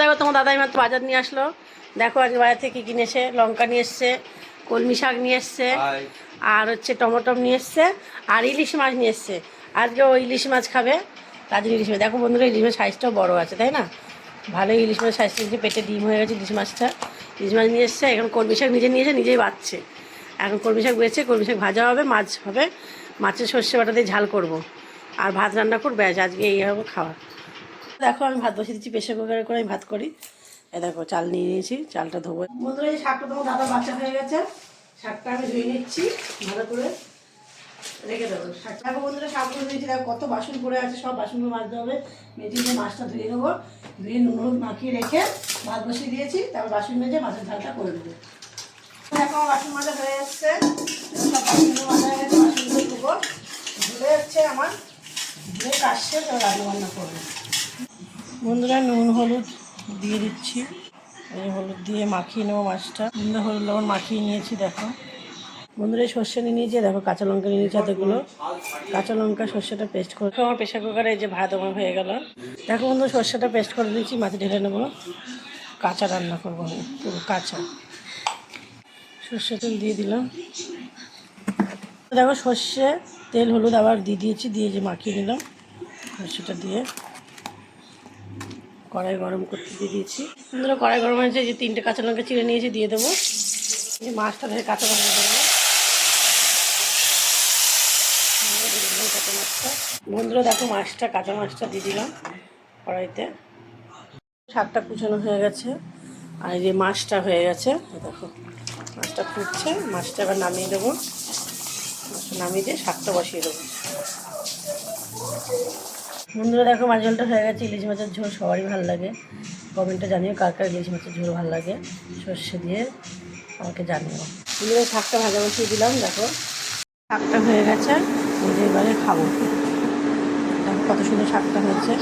দেখো তোমার দাদাই মাত্র বাজার নিয়ে আসলো। দেখো আজকে বাজার থেকে কী কিনেছে, লঙ্কা নিয়ে এসছে, কলমি শাক নিয়ে এসছে, আর হচ্ছে টমেটো নিয়ে এসছে, আর ইলিশ মাছ নিয়ে এসছে। আজকে ও ইলিশ মাছ খাবে, তার জন্য ইলিশ মাছ। দেখো বন্ধুরা, ইলিশ মাছ সাইজটাও বড়ো আছে, তাই না? ভালোই ইলিশ মাছ সাইজটা নিয়ে পেটে ডিম হয়ে গেছে ইলিশ মাছটা। ইলিশ মাছ নিয়ে এসছে, এখন কলমি শাক নিজে নিয়েছে, নিজেই বাচ্ছে। এখন কলমি শাক বেছে, কলমি শাক ভাজা হবে, মাছ হবে, মাছের সর্ষে বাটা দিয়ে ঝাল করব, আর ভাত রান্না করবো। আজকে এই হবে খাওয়া। দেখো আমি ভাত বসিয়ে দিচ্ছি, প্রেশার কুকারে করে আমি ভাত করি। দেখো চাল নিয়ে নিয়েছি, চালটা ধোবো। বন্ধুরা এই শাকটা তোমার দাদা বাচ্চা হয়ে গেছে, শাকটা আমি ধুয়ে নিচ্ছি ভালো করে, রেখে দেবো শাকটা। দেখো বন্ধুরা শাকগুলো ধুয়েছি, দেখো কত বাসন পড়ে আছে, সব বাসনগুলো মাজতে হবে। মেঝে মাছটা ধুয়ে নেবো, ধুয়ে নুন হলুদ মাখিয়ে রেখে ভাত বসিয়ে দিয়েছি, তারপর বাসন মেজে মাছের ঝালটা করে দেবো। দেখো আমার বাসন মাজা হয়ে এসছে, সব বাসনগুলো মাজা হয়ে গেছে, বাসনগুলো ধুবো, ধুলে হচ্ছে আমার ধুয়ে কাশছে, তারপর রান্না বান্না করবো। বন্ধুরা নুন হলুদ দিয়ে দিচ্ছি, এই হলুদ দিয়ে মাখিয়ে নেবো মাছটা। বন্ধুরা হলুদ লবণ মাখিয়ে নিয়েছি। দেখো বন্ধুরা সর্ষে নিয়ে নিয়েছি, দেখো কাঁচা লঙ্কা নিয়ে নিয়েছি এতগুলো, কাঁচা লঙ্কা সর্ষেটা পেস্ট করে আমার প্রেশার কুকারে এই যে ভাত আমার হয়ে গেল। দেখো বন্ধু সর্ষেটা পেস্ট করে দিয়েছি, মাছে ঢেলে নেবো, কাঁচা রান্না করবো আমি, পুরো কাঁচা। সর্ষে তেল দিয়ে দিলাম, দেখো সর্ষে তেল হলুদ আবার দিয়ে দিয়েছি, দিয়ে যে মাখিয়ে নিলাম সর্ষেটা দিয়ে। কড়াই গরম করতে দিয়ে দিয়েছি। বন্ধুরা কড়াই গরম হয়েছে, যে 3টে কাঁচা লঙ্কা চিড়ে নিয়েছি দিয়ে দেবো। এই মাছটা ধরে কাঁচা লঙ্কা দেবো, কাঁচা মাছটা। বন্ধুরা দেখো মাছটা, কাঁচা মাছটা দিয়ে দিলাম কড়াইতে। শাকটা কুচানো হয়ে গেছে, আর এই যে মাছটা হয়ে গেছে, দেখো মাছটা ফুটছে। মাছটা এবার নামিয়ে দেবো, মাছটা নামিয়ে দিয়ে শাকটা বসিয়ে দেবো। বন্ধুরা দেখো মাছ ঝোলটা হয়ে গেছে। ইলিশ মাছের ঝোল সবারই ভালো লাগে, কমেন্টে জানিও কার কার ইলিশ মাছের ঝোল ভালো লাগে, সর্ষে দিয়ে আমাকে জানিও। বন্ধুরা শাকটা ভাজা বসিয়ে দিলাম, দেখো শাকটা হয়ে গেছে, এবারে খাবো। দেখো কত সুন্দর শাকটা হয়েছে।